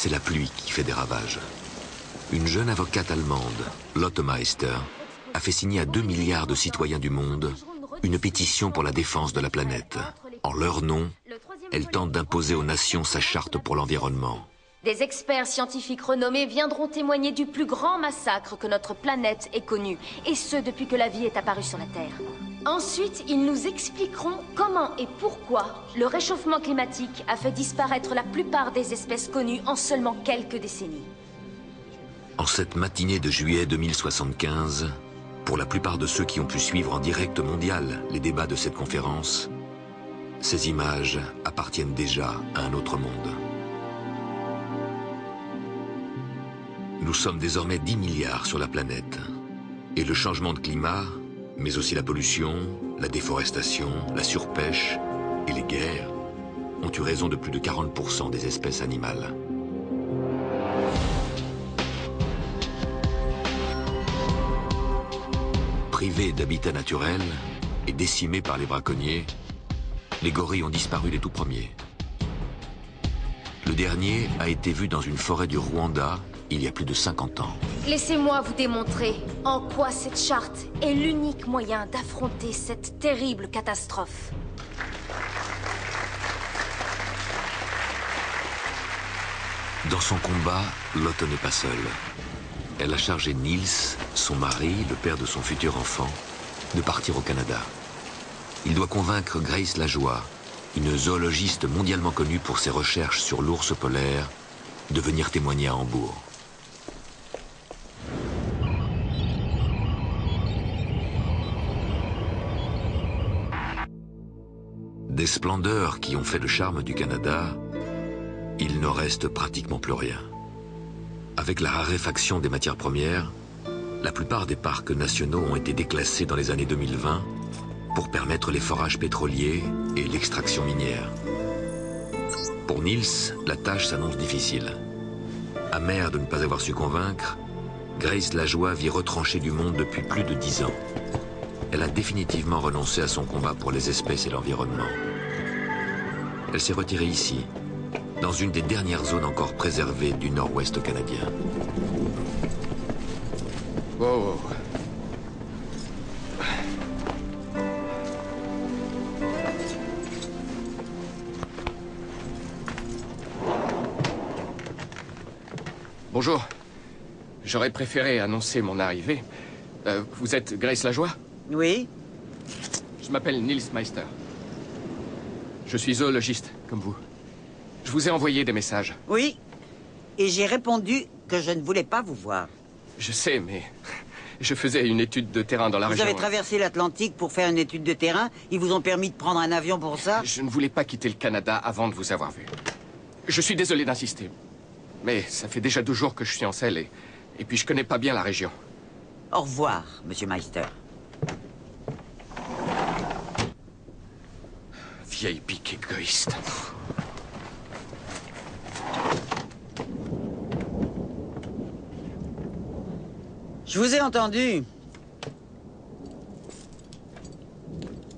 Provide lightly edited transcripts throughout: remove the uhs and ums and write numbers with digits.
c'est la pluie qui fait des ravages. Une jeune avocate allemande, Lotte Meister, a fait signer à 2 milliards de citoyens du monde une pétition pour la défense de la planète. En leur nom, elle tente d'imposer aux nations sa charte pour l'environnement. Des experts scientifiques renommés viendront témoigner du plus grand massacre que notre planète ait connu, et ce depuis que la vie est apparue sur la Terre. Ensuite, ils nous expliqueront comment et pourquoi le réchauffement climatique a fait disparaître la plupart des espèces connues en seulement quelques décennies. En cette matinée de juillet 2075, pour la plupart de ceux qui ont pu suivre en direct mondial les débats de cette conférence, ces images appartiennent déjà à un autre monde. Nous sommes désormais 10 milliards sur la planète. Et le changement de climat, mais aussi la pollution, la déforestation, la surpêche et les guerres ont eu raison de plus de 40% des espèces animales. Privés d'habitat naturel et décimés par les braconniers, les gorilles ont disparu les tout premiers. Le dernier a été vu dans une forêt du Rwanda il y a plus de 50 ans. Laissez-moi vous démontrer en quoi cette charte est l'unique moyen d'affronter cette terrible catastrophe. Dans son combat, Lotte n'est pas seule. Elle a chargé Niels, son mari, le père de son futur enfant, de partir au Canada. Il doit convaincre Grace Lajoie, une zoologiste mondialement connue pour ses recherches sur l'ours polaire, de venir témoigner à Hambourg. Des splendeurs qui ont fait le charme du Canada, il ne reste pratiquement plus rien. Avec la raréfaction des matières premières, la plupart des parcs nationaux ont été déclassés dans les années 2020 pour permettre les forages pétroliers et l'extraction minière. Pour Niels, la tâche s'annonce difficile. Amère de ne pas avoir su convaincre, Grace Lajoie vit retranchée du monde depuis plus de 10 ans. Elle a définitivement renoncé à son combat pour les espèces et l'environnement. Elle s'est retirée ici, dans une des dernières zones encore préservées du nord-ouest canadien. Wow. Bonjour. J'aurais préféré annoncer mon arrivée. Vous êtes Grace Lajoie? Oui. Je m'appelle Niels Meister. Je suis zoologiste, comme vous. Je vous ai envoyé des messages. Oui. Et j'ai répondu que je ne voulais pas vous voir. Je sais, mais je faisais une étude de terrain dans la région. Vous avez traversé l'Atlantique pour faire une étude de terrain? Ils vous ont permis de prendre un avion pour ça? Je ne voulais pas quitter le Canada avant de vous avoir vu. Je suis désolé d'insister. Mais ça fait déjà 2 jours que je suis en selle et puis je connais pas bien la région. Au revoir, Monsieur Meister. Vieille pique égoïste. Je vous ai entendu.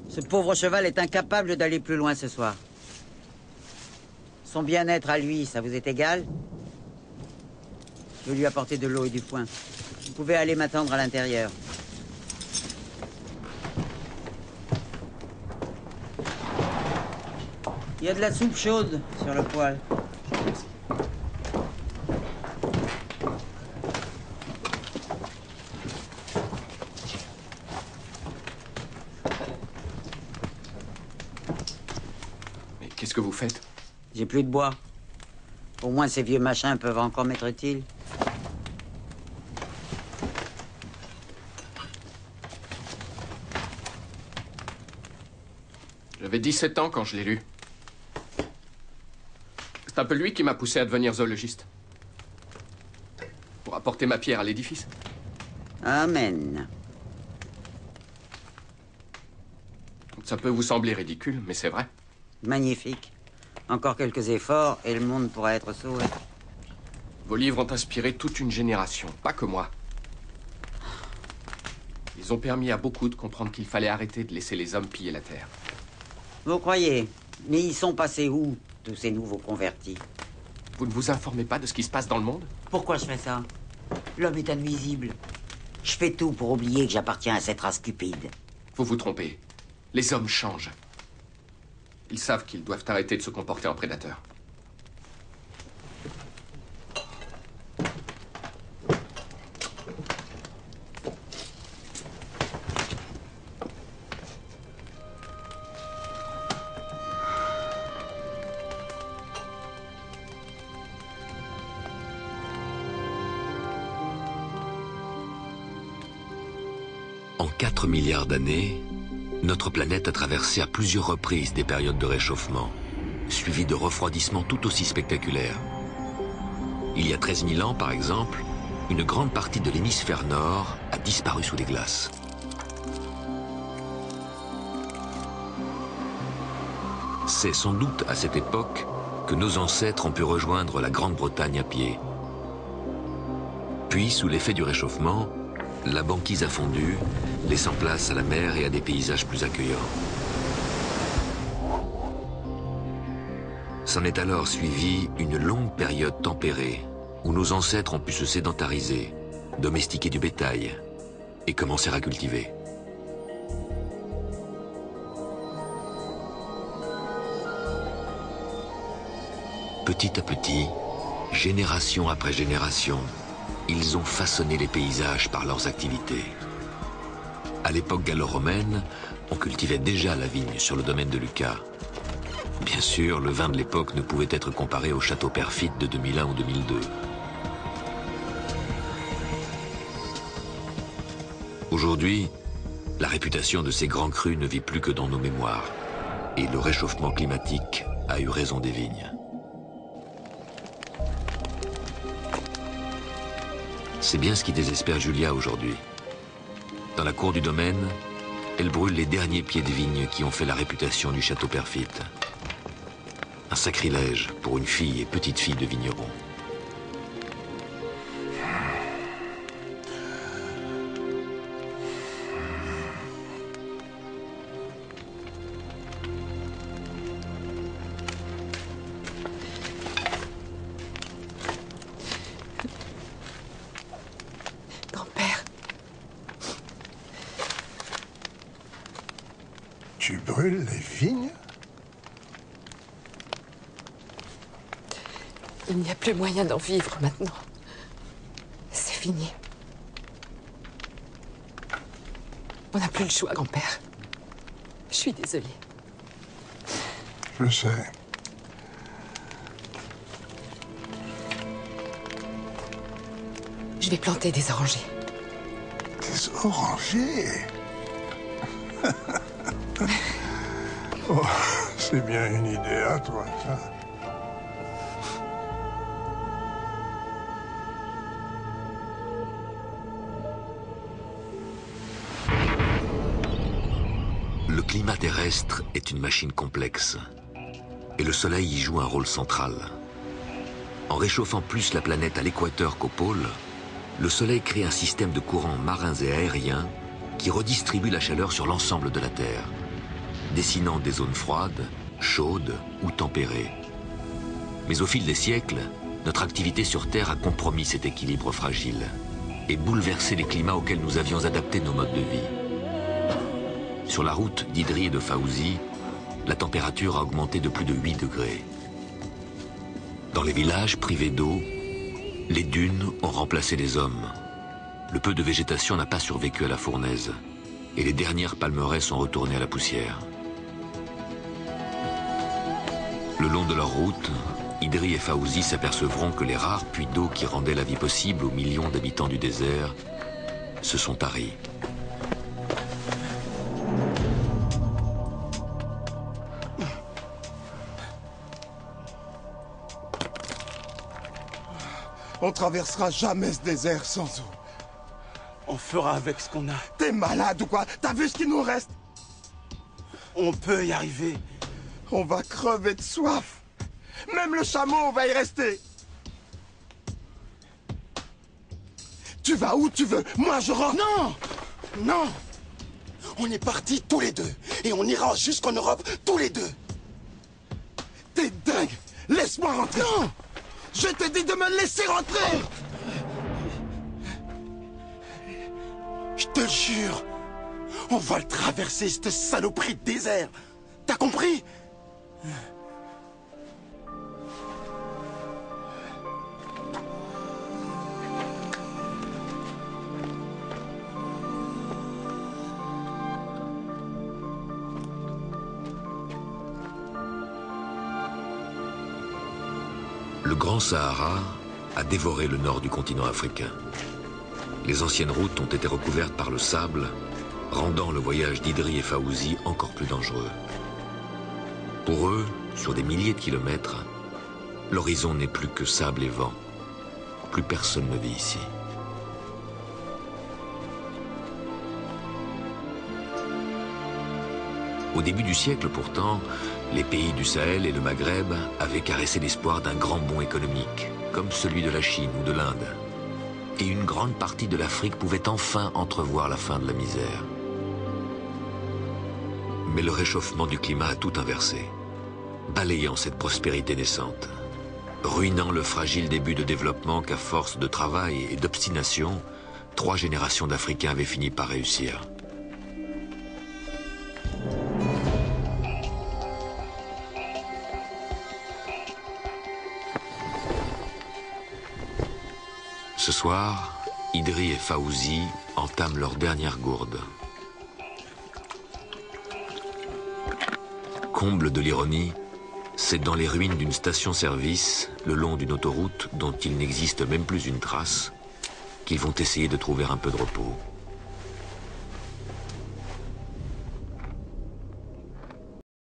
Ce pauvre cheval est incapable d'aller plus loin ce soir. Son bien-être à lui, ça vous est égal? Je vais lui apporter de l'eau et du foin. Vous pouvez aller m'attendre à l'intérieur. Il y a de la soupe chaude sur le poêle. Mais qu'est-ce que vous faites? J'ai plus de bois. Au moins ces vieux machins peuvent encore m'être utiles. J'avais 17 ans quand je l'ai lu. C'est un peu lui qui m'a poussé à devenir zoologiste. Pour apporter ma pierre à l'édifice. Amen. Ça peut vous sembler ridicule, mais c'est vrai. Magnifique. Encore quelques efforts et le monde pourra être sauvé. Vos livres ont inspiré toute une génération, pas que moi. Ils ont permis à beaucoup de comprendre qu'il fallait arrêter de laisser les hommes piller la terre. Vous croyez? Mais ils sont passés où, tous ces nouveaux convertis? Vous ne vous informez pas de ce qui se passe dans le monde? Pourquoi je fais ça? L'homme est innuisible. Je fais tout pour oublier que j'appartiens à cette race cupide. Vous vous trompez. Les hommes changent. Ils savent qu'ils doivent arrêter de se comporter en prédateurs. En 4 milliards d'années, notre planète a traversé à plusieurs reprises des périodes de réchauffement, suivies de refroidissements tout aussi spectaculaires. Il y a 13 000 ans, par exemple, une grande partie de l'hémisphère nord a disparu sous les glaces. C'est sans doute à cette époque que nos ancêtres ont pu rejoindre la Grande-Bretagne à pied. Puis, sous l'effet du réchauffement, la banquise a fondu, laissant place à la mer et à des paysages plus accueillants. S'en est alors suivie une longue période tempérée, où nos ancêtres ont pu se sédentariser, domestiquer du bétail et commencer à cultiver. Petit à petit, génération après génération, ils ont façonné les paysages par leurs activités. À l'époque gallo-romaine, on cultivait déjà la vigne sur le domaine de Lucca. Bien sûr, le vin de l'époque ne pouvait être comparé au château Perfit de 2001 ou 2002. Aujourd'hui, la réputation de ces grands crus ne vit plus que dans nos mémoires. Et le réchauffement climatique a eu raison des vignes. C'est bien ce qui désespère Julia aujourd'hui. Dans la cour du domaine, elle brûle les derniers pieds de vigne qui ont fait la réputation du château Perfit. Un sacrilège pour une fille et petite fille de vigneron. Tu brûles les vignes? Il n'y a plus moyen d'en vivre maintenant. C'est fini. On n'a plus le choix, grand-père. Je suis désolée. Je sais. Je vais planter des orangers. Des orangers? Oh, c'est bien une idée à toi, ça. Le climat terrestre est une machine complexe. Et le Soleil y joue un rôle central. En réchauffant plus la planète à l'équateur qu'au pôle, le Soleil crée un système de courants marins et aériens qui redistribue la chaleur sur l'ensemble de la Terre, dessinant des zones froides, chaudes ou tempérées. Mais au fil des siècles, notre activité sur Terre a compromis cet équilibre fragile et bouleversé les climats auxquels nous avions adapté nos modes de vie. Sur la route d'Idri et de Fawzi, la température a augmenté de plus de 8 degrés. Dans les villages privés d'eau, les dunes ont remplacé les hommes. Le peu de végétation n'a pas survécu à la fournaise et les dernières palmeraies sont retournées à la poussière. Le long de leur route, Idri et Fawzi s'apercevront que les rares puits d'eau qui rendaient la vie possible aux millions d'habitants du désert se sont taris. On traversera jamais ce désert sans eau. On fera avec ce qu'on a. T'es malade ou quoi? T'as vu ce qu'il nous reste? On peut y arriver. On va crever de soif. Même le chameau va y rester. Tu vas où tu veux. Moi, je rentre. Non! Non! On est partis tous les deux. Et on ira jusqu'en Europe tous les deux. T'es dingue. Laisse-moi rentrer. Non! Je t'ai dit de me laisser rentrer! Je te jure, on va le traverser, cette saloperie de désert. T'as compris? Le Grand Sahara a dévoré le nord du continent africain. Les anciennes routes ont été recouvertes par le sable, rendant le voyage d'Idri et Fawzi encore plus dangereux. Pour eux, sur des milliers de kilomètres, l'horizon n'est plus que sable et vent. Plus personne ne vit ici. Au début du siècle, pourtant, les pays du Sahel et le Maghreb avaient caressé l'espoir d'un grand bond économique, comme celui de la Chine ou de l'Inde. Et une grande partie de l'Afrique pouvait enfin entrevoir la fin de la misère. Mais le réchauffement du climat a tout inversé, balayant cette prospérité naissante, ruinant le fragile début de développement qu'à force de travail et d'obstination, 3 générations d'Africains avaient fini par réussir. Ce soir, Idri et Fawzi entament leur dernière gourde. Comble de l'ironie, c'est dans les ruines d'une station-service, le long d'une autoroute dont il n'existe même plus une trace, qu'ils vont essayer de trouver un peu de repos.